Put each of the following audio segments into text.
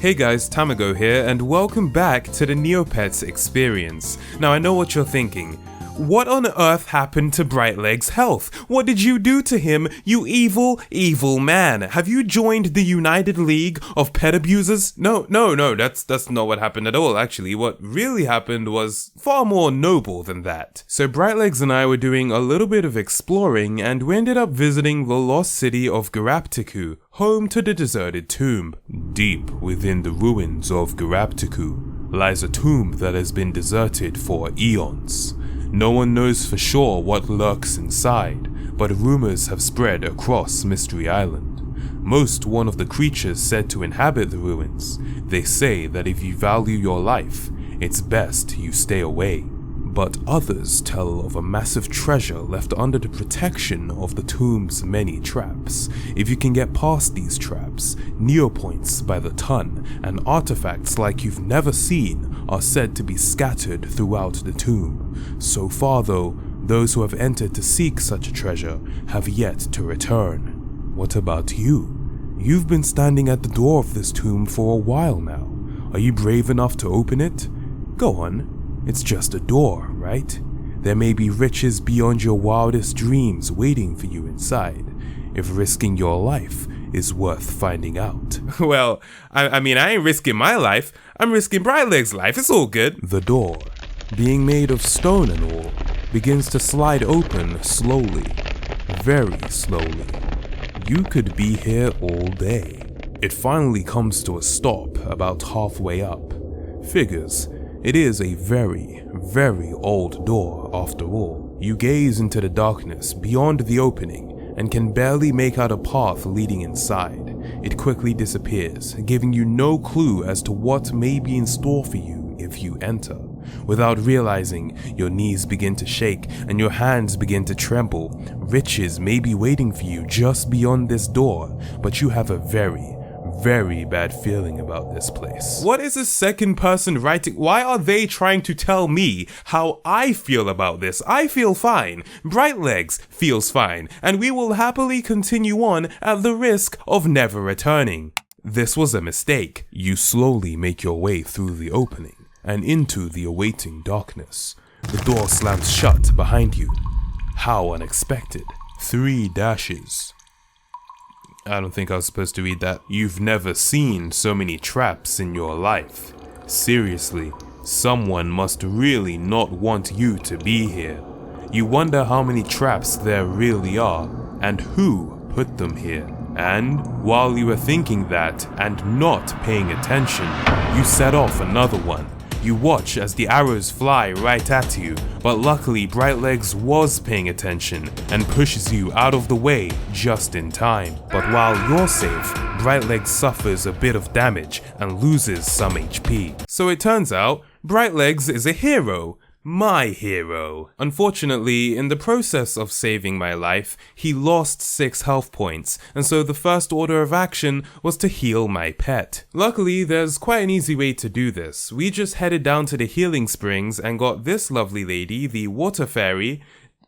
Hey guys, Tamago here, and welcome back to the Neopets experience. Now I know what you're thinking. What on earth happened to Brightlegs' health? What did you do to him, you evil, evil man? Have you joined the United League of Pet Abusers? No, that's not what happened at all, actually. What really happened was far more noble than that. So Brightlegs and I were doing a little bit of exploring, and we ended up visiting the lost city of Garaptiku, home to the deserted tomb. Deep within the ruins of Garaptiku lies a tomb that has been deserted for eons. No one knows for sure what lurks inside, but rumors have spread across Mystery Island. Most one of the creatures said to inhabit the ruins. They say that if you value your life, it's best you stay away. But others tell of a massive treasure left under the protection of the tomb's many traps. If you can get past these traps, neopoints by the ton and artifacts like you've never seen are said to be scattered throughout the tomb. So far though, those who have entered to seek such a treasure have yet to return. What about you? You've been standing at the door of this tomb for a while now. Are you brave enough to open it? Go on. It's just a door, right? There may be riches beyond your wildest dreams waiting for you inside, if risking your life is worth finding out. Well, I mean, I ain't risking my life. I'm risking Brightlegs' life. It's all good. The door, being made of stone and all, begins to slide open slowly, very slowly. You could be here all day. It finally comes to a stop about halfway up. Figures. It is a very, very old door after all. You gaze into the darkness beyond the opening and can barely make out a path leading inside. It quickly disappears, giving you no clue as to what may be in store for you if you enter. Without realizing, your knees begin to shake and your hands begin to tremble. Riches may be waiting for you just beyond this door, but you have a very bad feeling about this place. What is a second person writing? Why are they trying to tell me how I feel about this? I feel fine. Brightlegs feels fine. And we will happily continue on at the risk of never returning. This was a mistake. You slowly make your way through the opening and into the awaiting darkness. The door slams shut behind you. How unexpected. 3 dashes. I don't think I was supposed to read that. You've never seen so many traps in your life. Seriously, someone must really not want you to be here. You wonder how many traps there really are, and who put them here. And while you were thinking that and not paying attention, you set off another one. You watch as the arrows fly right at you, but luckily Brightlegs was paying attention and pushes you out of the way just in time. But while you're safe, Brightlegs suffers a bit of damage and loses some HP. So it turns out, Brightlegs is a hero. My hero. Unfortunately, in the process of saving my life, he lost 6 health points, and so the first order of action was to heal my pet. Luckily, there's quite an easy way to do this. We just headed down to the healing springs and got this lovely lady, the water fairy,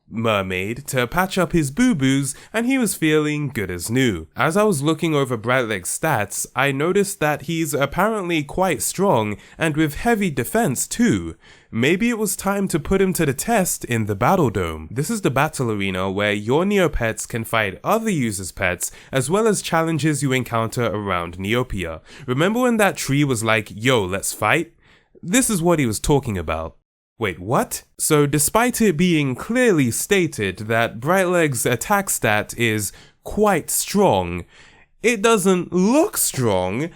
mermaid, to patch up his boo-boos, and he was feeling good as new. As I was looking over Brightlegs' stats, I noticed that he's apparently quite strong and with heavy defense too. Maybe it was time to put him to the test in the Battle Dome. This is the battle arena where your Neopets can fight other users' pets as well as challenges you encounter around Neopia. Remember when that tree was like, yo, let's fight? This is what he was talking about. Wait, what? So despite it being clearly stated that Brightlegs' attack stat is quite strong, it doesn't look strong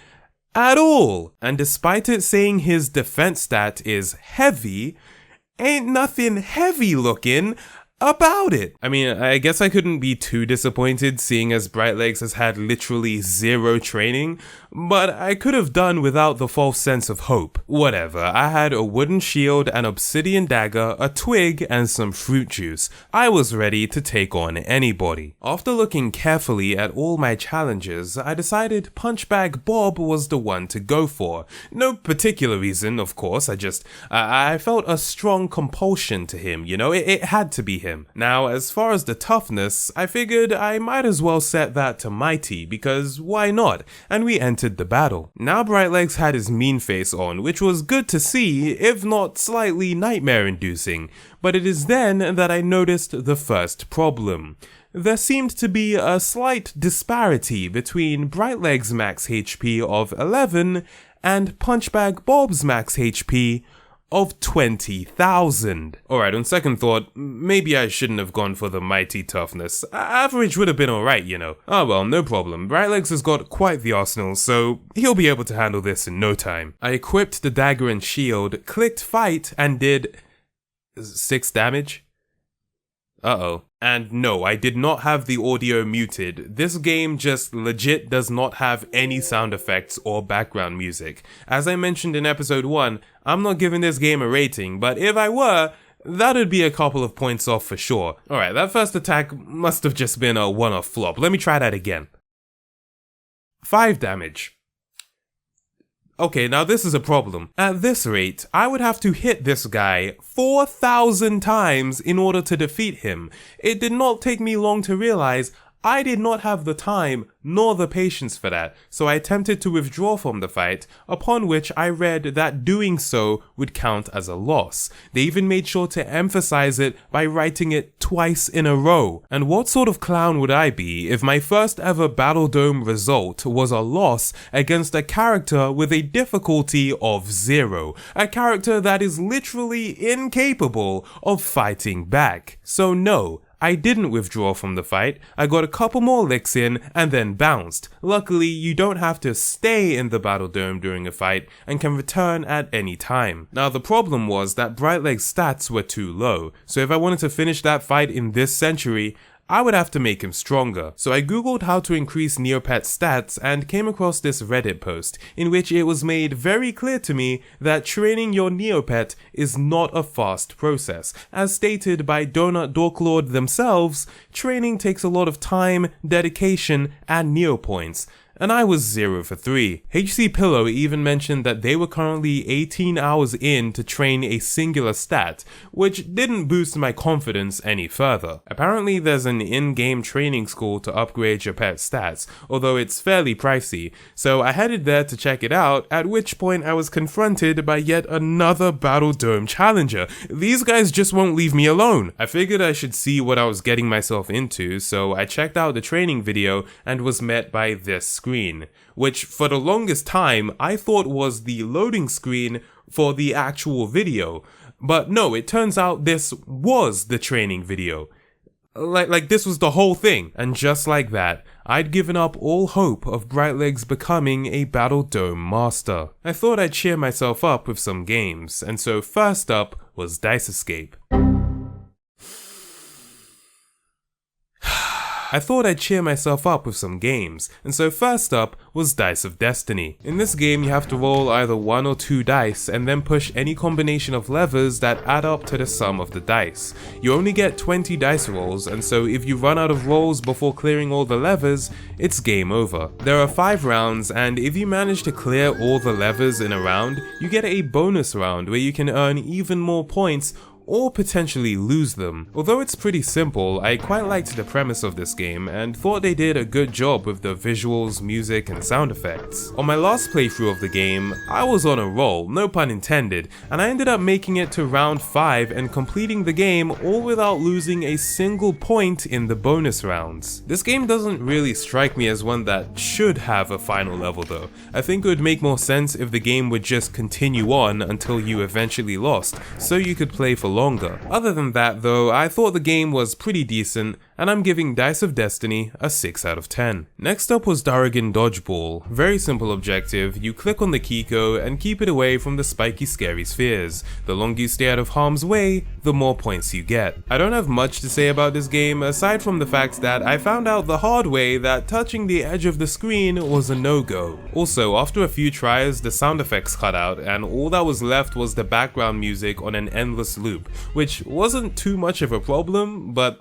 at all. And despite it saying his defense stat is heavy, ain't nothing heavy looking about it. I mean, I guess I couldn't be too disappointed seeing as Brightlegs has had literally 0 training, but I could have done without the false sense of hope. Whatever, I had a wooden shield, an obsidian dagger, a twig, and some fruit juice. I was ready to take on anybody. After looking carefully at all my challenges, I decided Punchbag Bob was the one to go for. No particular reason, of course, I felt a strong compulsion to him, you know, it had to be him. Now, as far as the toughness, I figured I might as well set that to mighty, because why not? And we entered entered the battle. Now Brightlegs had his mean face on, which was good to see, if not slightly nightmare-inducing, but it is then that I noticed the first problem. There seemed to be a slight disparity between Brightlegs' max HP of 11 and Punchbag Bob's max HP of 20,000. Alright, on second thought, maybe I shouldn't have gone for the mighty toughness. Average would have been alright, you know. Oh well, no problem. Brightlegs has got quite the arsenal, so he'll be able to handle this in no time. I equipped the dagger and shield, clicked fight, and did 6 damage? Uh-oh. And no, I did not have the audio muted. This game just legit does not have any sound effects or background music. As I mentioned in episode 1, I'm not giving this game a rating, but if I were, that'd be a couple of points off for sure. Alright, that first attack must have just been a one-off flop. Let me try that again. 5 damage. Okay, now this is a problem. At this rate, I would have to hit this guy 4,000 times in order to defeat him. It did not take me long to realize I did not have the time nor the patience for that, so I attempted to withdraw from the fight, upon which I read that doing so would count as a loss. They even made sure to emphasize it by writing it twice in a row. And what sort of clown would I be if my first ever Battle Dome result was a loss against a character with a difficulty of 0, a character that is literally incapable of fighting back? So no, I didn't withdraw from the fight. I got a couple more licks in and then bounced. Luckily, you don't have to stay in the Battle Dome during a fight and can return at any time. Now the problem was that Brightlegs' stats were too low, so if I wanted to finish that fight in this century, I would have to make him stronger. So I googled how to increase Neopets stats and came across this Reddit post in which it was made very clear to me that training your Neopet is not a fast process. As stated by Donut Dorklord themselves, training takes a lot of time, dedication, and Neopoints. And I was 0 for 3. HC Pillow even mentioned that they were currently 18 hours in to train a singular stat, which didn't boost my confidence any further. Apparently there's an in-game training school to upgrade your pet's stats, although it's fairly pricey, so I headed there to check it out, at which point I was confronted by yet another Battle Dome challenger. These guys just won't leave me alone. I figured I should see what I was getting myself into, so I checked out the training video and was met by this screen, which for the longest time I thought was the loading screen for the actual video. But no, it turns out this was the training video. Like this was the whole thing. And just like that, I'd given up all hope of Brightlegs becoming a Battle Dome master. I thought I'd cheer myself up with some games, and so first up was Dice Escape. I thought I'd cheer myself up with some games, and so first up was Dice of Destiny. In this game you have to roll either 1 or 2 dice and then push any combination of levers that add up to the sum of the dice. You only get 20 dice rolls, and so if you run out of rolls before clearing all the levers, it's game over. There are 5 rounds, and if you manage to clear all the levers in a round, you get a bonus round where you can earn even more points or potentially lose them. Although it's pretty simple, I quite liked the premise of this game and thought they did a good job with the visuals, music, and sound effects. On my last playthrough of the game, I was on a roll, no pun intended, and I ended up making it to round 5 and completing the game all without losing a single point in the bonus rounds. This game doesn't really strike me as one that should have a final level though. I think it would make more sense if the game would just continue on until you eventually lost, so you could play for longer. Other than that though, I thought the game was pretty decent, and I'm giving Dice of Destiny a 6 out of 10. Next up was Darrigan Dodgeball. Very simple objective, you click on the Kiko and keep it away from the spiky scary spheres. The longer you stay out of harm's way, the more points you get. I don't have much to say about this game aside from the fact that I found out the hard way that touching the edge of the screen was a no-go. Also, after a few tries, the sound effects cut out and all that was left was the background music on an endless loop, which wasn't too much of a problem, but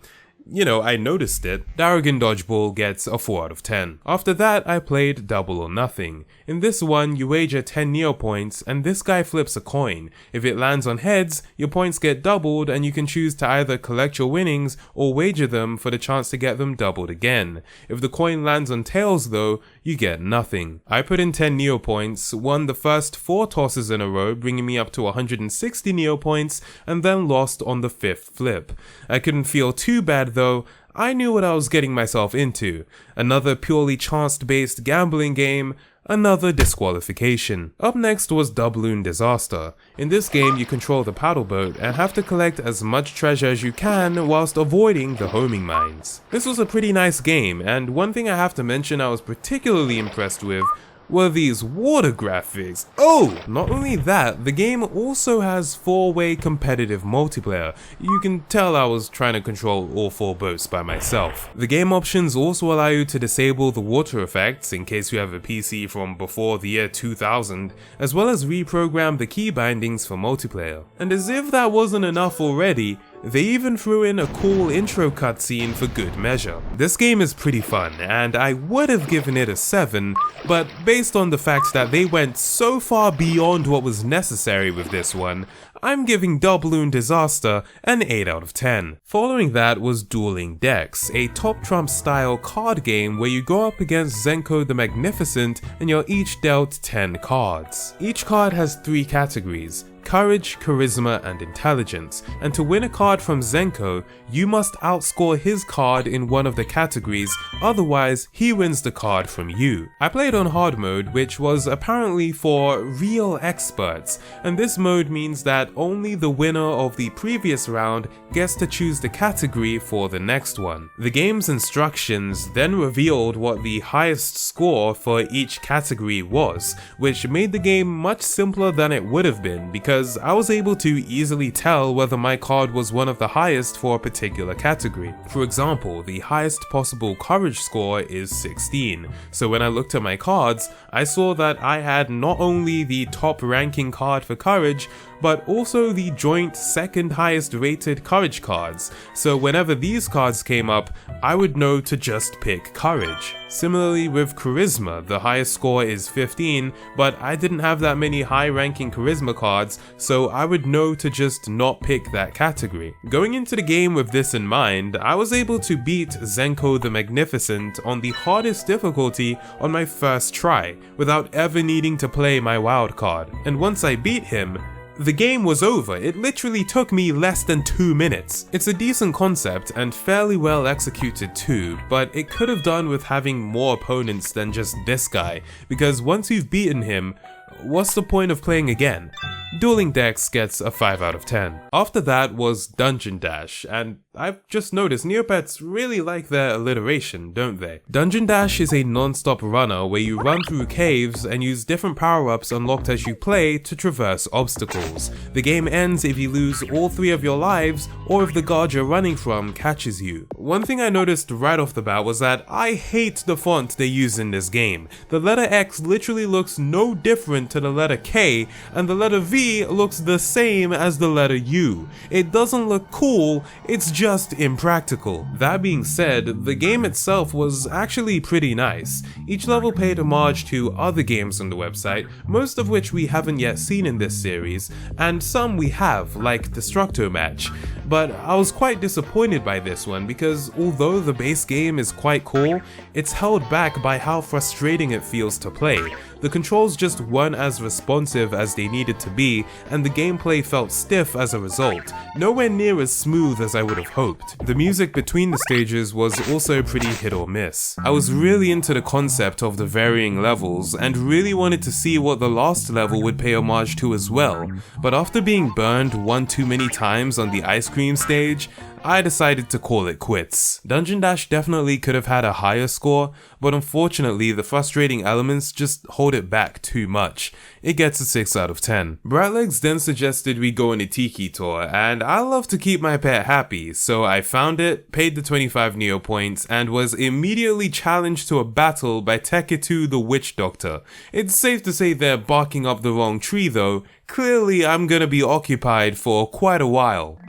I noticed it. Darrigan Dodgeball gets a 4 out of 10. After that, I played Double or Nothing. In this one, you wager 10 Neopoints, and this guy flips a coin. If it lands on heads, your points get doubled, and you can choose to either collect your winnings or wager them for the chance to get them doubled again. If the coin lands on tails though, you get nothing. I put in 10 Neopoints, won the first 4 tosses in a row, bringing me up to 160 Neopoints, and then lost on the 5th flip. I couldn't feel too bad though. I knew what I was getting myself into. Another purely chance-based gambling game, another disqualification. Up next was Doubloon Disaster. In this game you control the paddle boat and have to collect as much treasure as you can whilst avoiding the homing mines. This was a pretty nice game, and one thing I have to mention I was particularly impressed with were these water graphics. Oh! Not only that, the game also has 4-way competitive multiplayer. You can tell I was trying to control all 4 boats by myself. The game options also allow you to disable the water effects in case you have a PC from before the year 2000, as well as reprogram the key bindings for multiplayer. And as if that wasn't enough already, they even threw in a cool intro cutscene for good measure. This game is pretty fun, and I would have given it a 7, but based on the fact that they went so far beyond what was necessary with this one, I'm giving Doubloon Disaster an 8 out of 10. Following that was Dueling Decks, a Top Trump style card game where you go up against Zenko the Magnificent and you're each dealt 10 cards. Each card has 3 categories: Courage, Charisma, and Intelligence, and to win a card from Zenko, you must outscore his card in one of the categories, otherwise he wins the card from you. I played on hard mode, which was apparently for real experts, and this mode means that only the winner of the previous round gets to choose the category for the next one. The game's instructions then revealed what the highest score for each category was, which made the game much simpler than it would have been because I was able to easily tell whether my card was one of the highest for a particular category. For example, the highest possible courage score is 16, so when I looked at my cards, I saw that I had not only the top ranking card for courage, but also the joint second highest rated courage cards, so whenever these cards came up, I would know to just pick courage. Similarly with charisma, the highest score is 15, but I didn't have that many high ranking charisma cards, so I would know to just not pick that category. Going into the game with this in mind, I was able to beat Zenko the Magnificent on the hardest difficulty on my first try, without ever needing to play my wild card. And once I beat him, the game was over. It literally took me less than 2 minutes. It's a decent concept and fairly well executed too, but it could have done with having more opponents than just this guy, because once you've beaten him, what's the point of playing again? Dueling Decks gets a 5 out of 10. After that was Dungeon Dash, and I've just noticed Neopets really like their alliteration, don't they? Dungeon Dash is a non-stop runner where you run through caves and use different power-ups unlocked as you play to traverse obstacles. The game ends if you lose all 3 of your lives or if the guard you're running from catches you. One thing I noticed right off the bat was that I hate the font they use in this game. The letter X literally looks no different to the letter K, and the letter V looks the same as the letter U. It doesn't look cool, it's just impractical. That being said, the game itself was actually pretty nice. Each level paid homage to other games on the website, most of which we haven't yet seen in this series, and some we have, like Destructo Match. But I was quite disappointed by this one because although the base game is quite cool, it's held back by how frustrating it feels to play. The controls just weren't as responsive as they needed to be, and the gameplay felt stiff as a result, nowhere near as smooth as I would have hoped. The music between the stages was also pretty hit or miss. I was really into the concept of the varying levels, and really wanted to see what the last level would pay homage to as well, but after being burned one too many times on the ice cream stage, I decided to call it quits. Dungeon Dash definitely could have had a higher score, but unfortunately the frustrating elements just hold it back too much. It gets a 6 out of 10. Brightlegs then suggested we go on a Tiki Tour, and I love to keep my pet happy, so I found it, paid the 25 Neo points, and was immediately challenged to a battle by Teketu the Witch Doctor. It's safe to say they're barking up the wrong tree though. Clearly I'm gonna be occupied for quite a while.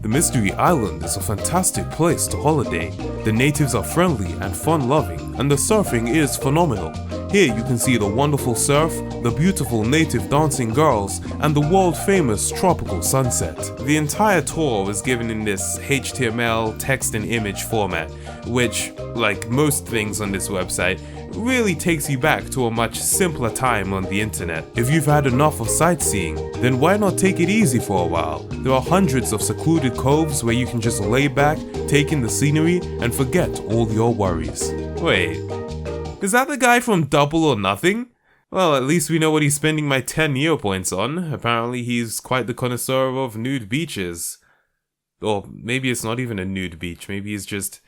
The Mystery Island is a fantastic place to holiday. The natives are friendly and fun-loving, and the surfing is phenomenal. Here you can see the wonderful surf, the beautiful native dancing girls, and the world-famous tropical sunset. The entire tour was given in this HTML text and image format, which, like most things on this website, really takes you back to a much simpler time on the internet. If you've had enough of sightseeing, then why not take it easy for a while? There are hundreds of secluded coves where you can just lay back, take in the scenery, and forget all your worries. Wait, is that the guy from Double or Nothing? Well, at least we know what he's spending my 10 Neo points on. Apparently he's quite the connoisseur of nude beaches. Or maybe it's not even a nude beach, maybe he's just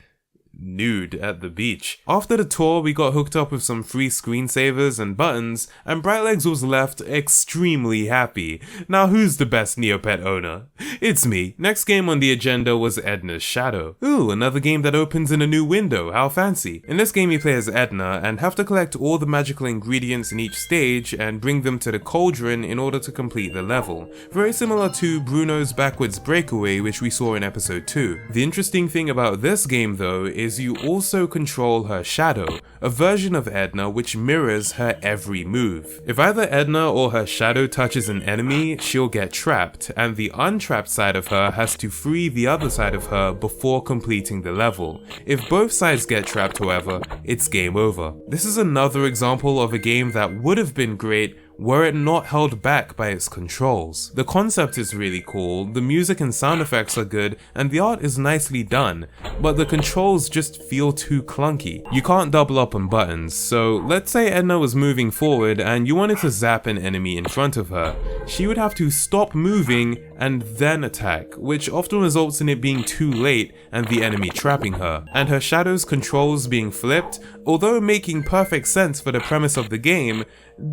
nude at the beach. After the tour, we got hooked up with some free screensavers and buttons, and Brightlegs was left extremely happy. Now who's the best Neopet owner? It's me. Next game on the agenda was Ednas Shadow. Ooh, another game that opens in a new window, how fancy. In this game you play as Edna and have to collect all the magical ingredients in each stage and bring them to the cauldron in order to complete the level. Very similar to Bruno's Backwards Breakaway, which we saw in episode 2. The interesting thing about this game though is you also control her shadow, a version of Edna which mirrors her every move. If either Edna or her shadow touches an enemy, she'll get trapped, and the untrapped side of her has to free the other side of her before completing the level. If both sides get trapped, however, it's game over. This is another example of a game that would have been great were it not held back by its controls. The concept is really cool, the music and sound effects are good, and the art is nicely done, but the controls just feel too clunky. You can't double up on buttons, so let's say Edna was moving forward and you wanted to zap an enemy in front of her. She would have to stop moving and then attack, which often results in it being too late and the enemy trapping her. And her shadow's controls being flipped, although making perfect sense for the premise of the game,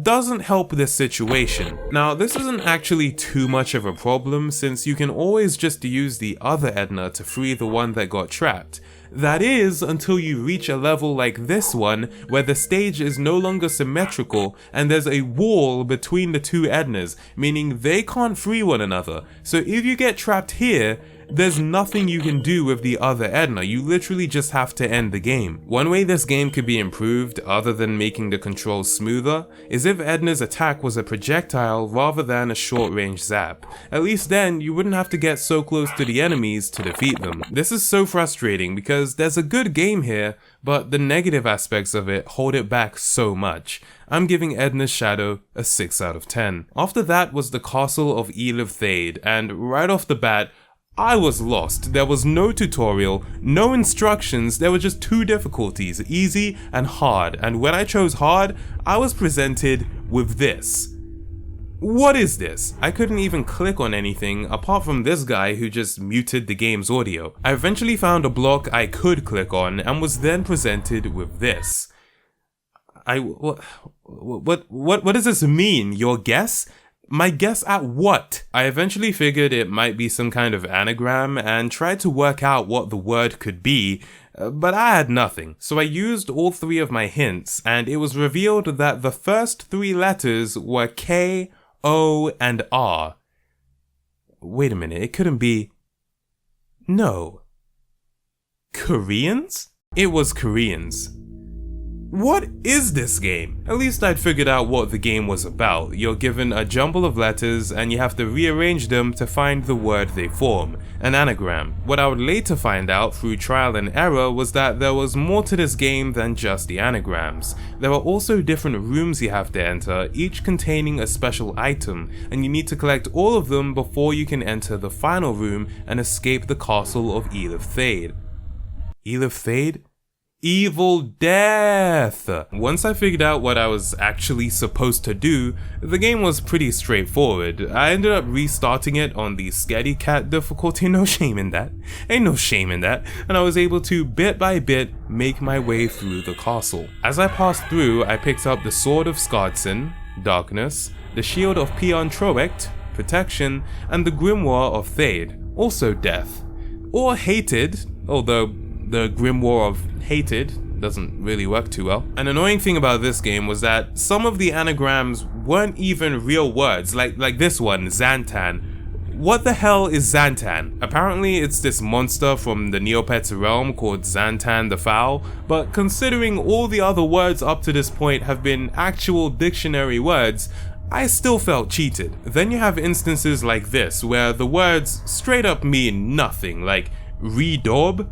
doesn't help this situation. Now, this isn't actually too much of a problem since you can always just use the other Edna to free the one that got trapped. That is, until you reach a level like this one, where the stage is no longer symmetrical and there's a wall between the two Ednas, meaning they can't free one another. So if you get trapped here, there's nothing you can do with the other Edna, you literally just have to end the game. One way this game could be improved, other than making the controls smoother, is if Edna's attack was a projectile rather than a short-range zap. At least then, you wouldn't have to get so close to the enemies to defeat them. This is so frustrating because there's a good game here, but the negative aspects of it hold it back so much. I'm giving Ednas Shadow a 6 out of 10. After that was the Castle of Elah, and right off the bat, I was lost. There was no tutorial, no instructions, there were just two difficulties, easy and hard, and when I chose hard, I was presented with this. What is this? I couldn't even click on anything apart from this guy who just muted the game's audio. I eventually found a block I could click on and was then presented with this. What does this mean? Your guess? My guess at what? I eventually figured it might be some kind of anagram and tried to work out what the word could be, but I had nothing. So I used all three of my hints and it was revealed that the first three letters were K, O, and R. Wait a minute, it couldn't be... No. Koreans? It was Koreans. What is this game? At least I'd figured out what the game was about. You're given a jumble of letters and you have to rearrange them to find the word they form, an anagram. What I would later find out through trial and error was that there was more to this game than just the anagrams. There are also different rooms you have to enter, each containing a special item, and you need to collect all of them before you can enter the final room and escape the castle of Elah. Elah? Evil death! Once I figured out what I was actually supposed to do, the game was pretty straightforward. I ended up restarting it on the Scaredy Cat difficulty, no shame in that. Ain't no shame in that. And I was able to, bit by bit, make my way through the castle. As I passed through, I picked up the Sword of Skardsen, Darkness, the Shield of Peon Troect, Protection, and the Grimoire of Thade, also Death. Or Hated, although the Grimoire of Hated doesn't really work too well. An annoying thing about this game was that some of the anagrams weren't even real words, like this one, Xantan. What the hell is Xantan? Apparently it's this monster from the Neopets realm called Xantan the Foul, but considering all the other words up to this point have been actual dictionary words, I still felt cheated. Then you have instances like this where the words straight up mean nothing, like redob?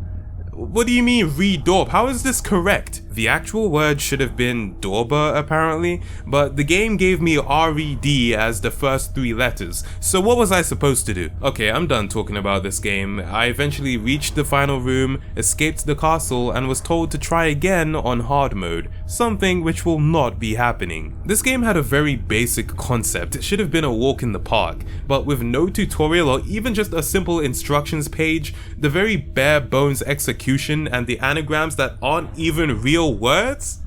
What do you mean redob? How is this correct? The actual word should have been dorba apparently, but the game gave me RED as the first 3 letters, so what was I supposed to do? Okay, I'm done talking about this game. I eventually reached the final room, escaped the castle, and was told to try again on hard mode, something which will not be happening. This game had a very basic concept. It should have been a walk in the park, but with no tutorial or even just a simple instructions page, the very bare bones execution and the anagrams that aren't even real words?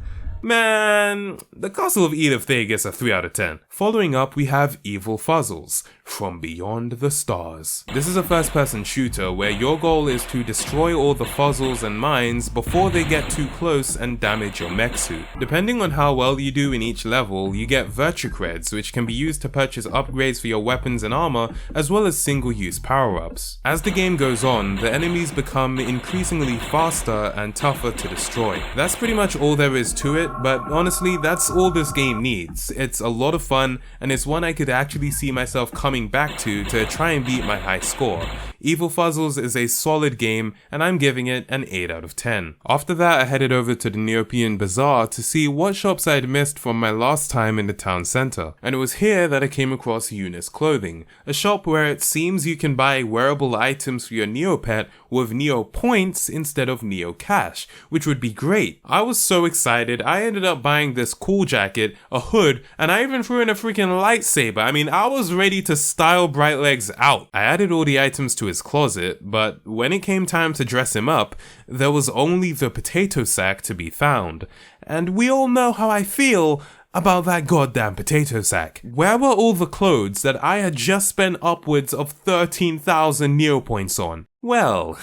Man, the Castle of Edith Thing gets a 3 out of 10. Following up, we have Evil Fuzzles, From Beyond the Stars. This is a first-person shooter where your goal is to destroy all the fuzzles and mines before they get too close and damage your mech suit. Depending on how well you do in each level, you get virtue creds, which can be used to purchase upgrades for your weapons and armor, as well as single-use power-ups. As the game goes on, the enemies become increasingly faster and tougher to destroy. That's pretty much all there is to it, but honestly, that's all this game needs. It's a lot of fun, and it's one I could actually see myself coming back to try and beat my high score. Evil Fuzzles is a solid game, and I'm giving it an 8 out of 10. After that, I headed over to the Neopean Bazaar to see what shops I'd missed from my last time in the town center, and it was here that I came across Unis Clothing, a shop where it seems you can buy wearable items for your Neopet with Neo points instead of Neo cash, which would be great. I was so excited, I ended up buying this cool jacket, a hood, and I even threw in a freaking lightsaber. I mean, I was ready to style Brightlegs out. I added all the items to his closet, but when it came time to dress him up, there was only the potato sack to be found. And we all know how I feel about that goddamn potato sack. Where were all the clothes that I had just spent upwards of 13,000 Neo points on? Well,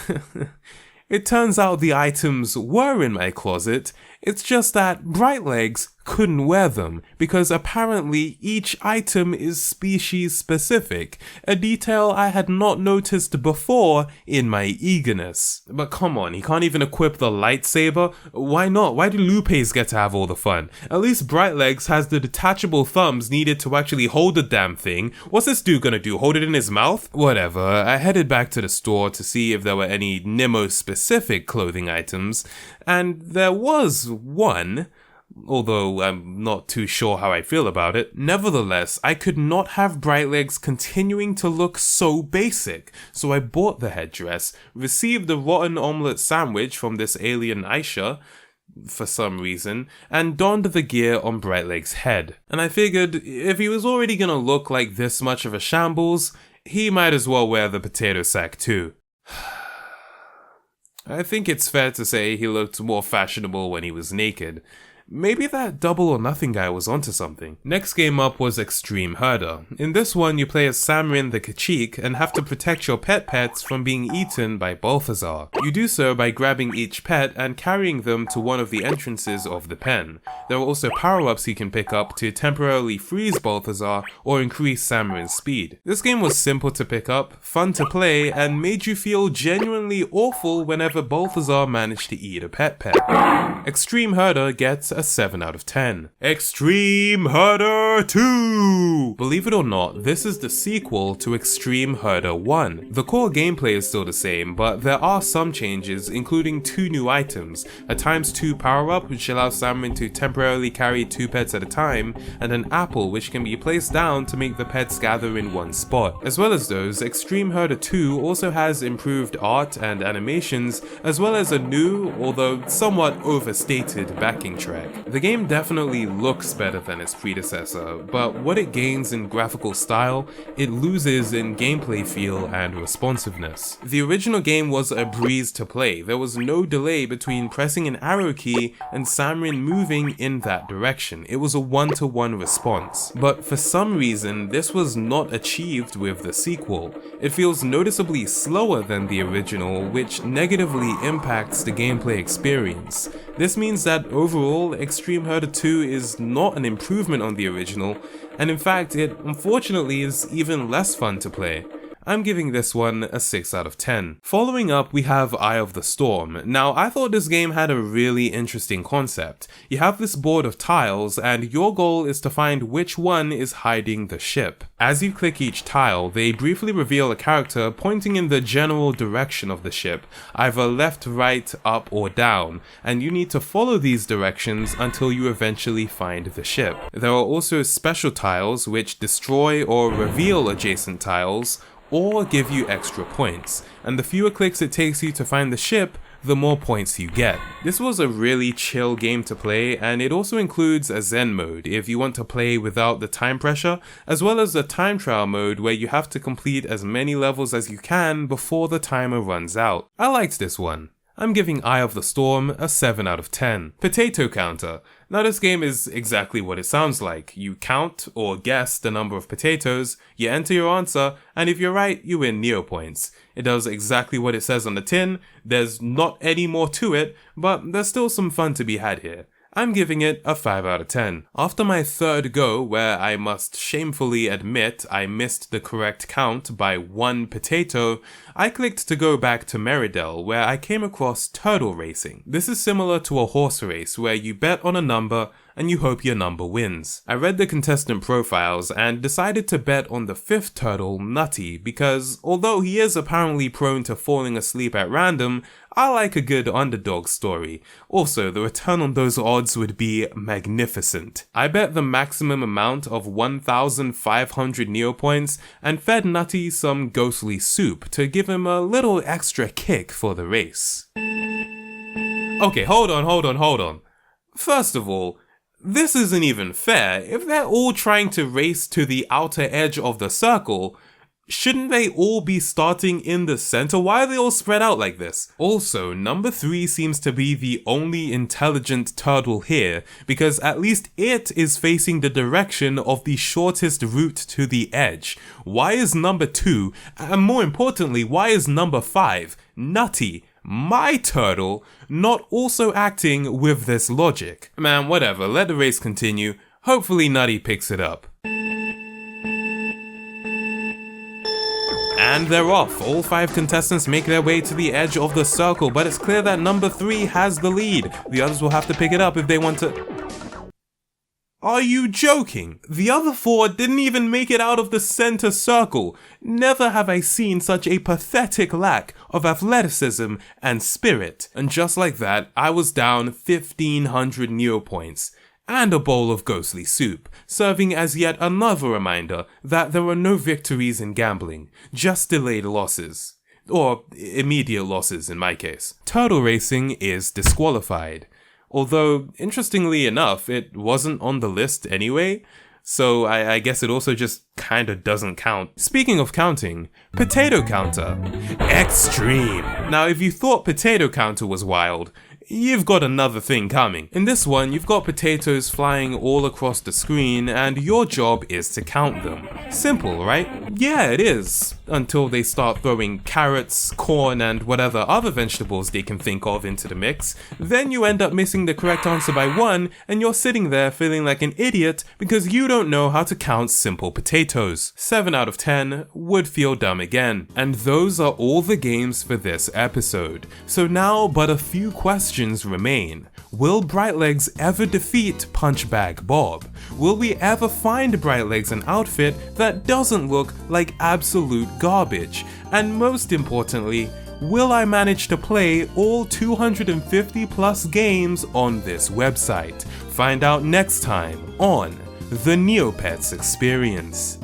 it turns out the items were in my closet, it's just that Brightlegs couldn't wear them because apparently each item is species specific, a detail I had not noticed before in my eagerness. But come on, he can't even equip the lightsaber? Why not? Why do Lupes get to have all the fun? At least Brightlegs has the detachable thumbs needed to actually hold the damn thing. What's this dude gonna do, hold it in his mouth? Whatever, I headed back to the store to see if there were any Nemo specific clothing items, and there was one, although I'm not too sure how I feel about it. Nevertheless, I could not have Brightlegs continuing to look so basic, so I bought the headdress, received the rotten omelette sandwich from this alien Aisha, for some reason, and donned the gear on Brightlegs' head. And I figured, if he was already gonna look like this much of a shambles, he might as well wear the potato sack too. I think it's fair to say he looked more fashionable when he was naked. Maybe that Double or Nothing guy was onto something. Next game up was Extreme Herta. In this one, you play as Samarin the Kachik and have to protect your pets from being eaten by Balthazar. You do so by grabbing each pet and carrying them to one of the entrances of the pen. There are also power-ups you can pick up to temporarily freeze Balthazar or increase Samarin's speed. This game was simple to pick up, fun to play, and made you feel genuinely awful whenever Balthazar managed to eat a pet. Extreme Herta gets a 7 out of 10. Extreme Herta 2! Believe it or not, this is the sequel to Extreme Herta 1. The core gameplay is still the same, but there are some changes, including 2 new items, a ×2 power-up which allows Samarin to temporarily carry 2 pets at a time, and an apple which can be placed down to make the pets gather in one spot. As well as those, Extreme Herta 2 also has improved art and animations, as well as a new, although somewhat overstated backing track. The game definitely looks better than its predecessor, but what it gains in graphical style, it loses in gameplay feel and responsiveness. The original game was a breeze to play. There was no delay between pressing an arrow key and Samarin moving in that direction. It was a one-to-one response. But for some reason, this was not achieved with the sequel. It feels noticeably slower than the original, which negatively impacts the gameplay experience. This means that overall, Extreme Herta 2 is not an improvement on the original, and in fact, it unfortunately is even less fun to play. I'm giving this one a 6 out of 10. Following up, we have Eye of the Storm. Now, I thought this game had a really interesting concept. You have this board of tiles, and your goal is to find which one is hiding the ship. As you click each tile, they briefly reveal a character pointing in the general direction of the ship, either left, right, up, or down, and you need to follow these directions until you eventually find the ship. There are also special tiles which destroy or reveal adjacent tiles, or give you extra points, and the fewer clicks it takes you to find the ship, the more points you get. This was a really chill game to play, and it also includes a Zen mode if you want to play without the time pressure, as well as a time trial mode where you have to complete as many levels as you can before the timer runs out. I liked this one. I'm giving Eye of the Storm a 7 out of 10. Potato Counter. Now this game is exactly what it sounds like. You count or guess the number of potatoes, you enter your answer, and if you're right, you win Neo points. It does exactly what it says on the tin. There's not any more to it, but there's still some fun to be had here. I'm giving it a 5 out of 10. After my third go, where I must shamefully admit I missed the correct count by 1 potato, I clicked to go back to Meridel, where I came across turtle racing. This is similar to a horse race where you bet on a number and you hope your number wins. I read the contestant profiles and decided to bet on the 5th turtle, Nutty, because although he is apparently prone to falling asleep at random, I like a good underdog story. Also, the return on those odds would be magnificent. I bet the maximum amount of 1,500 Neo points and fed Nutty some ghostly soup to give him a little extra kick for the race. Okay, hold on. First of all, this isn't even fair. If they're all trying to race to the outer edge of the circle, shouldn't they all be starting in the center? Why are they all spread out like this? Also, number 3 seems to be the only intelligent turtle here, because at least it is facing the direction of the shortest route to the edge. Why is number 2, and more importantly, why is number 5, Nutty, my turtle, not also acting with this logic? Man, whatever, let the race continue. Hopefully Nutty picks it up. And they're off. All 5 contestants make their way to the edge of the circle, but it's clear that number 3 has the lead. The others will have to pick it up if they want to... Are you joking? The other 4 didn't even make it out of the center circle. Never have I seen such a pathetic lack of athleticism and spirit. And just like that, I was down 1,500 Neo points. And a bowl of ghostly soup, serving as yet another reminder that there are no victories in gambling, just delayed losses. Or immediate losses in my case. Turtle racing is disqualified. Although, interestingly enough, it wasn't on the list anyway, so I guess it also just kinda doesn't count. Speaking of counting, Potato Counter. Extreme! Now if you thought Potato Counter was wild, you've got another thing coming. In this one, you've got potatoes flying all across the screen and your job is to count them. Simple, right? Yeah, it is. Until they start throwing carrots, corn, and whatever other vegetables they can think of into the mix. Then you end up missing the correct answer by 1 and you're sitting there feeling like an idiot because you don't know how to count simple potatoes. 7 out of 10 would feel dumb again. And those are all the games for this episode. So now but a few questions remain. Will Brightlegs ever defeat Punchbag Bob? Will we ever find Brightlegs an outfit that doesn't look like absolute garbage? And most importantly, will I manage to play all 250 plus games on this website? Find out next time on the Neopets Experience.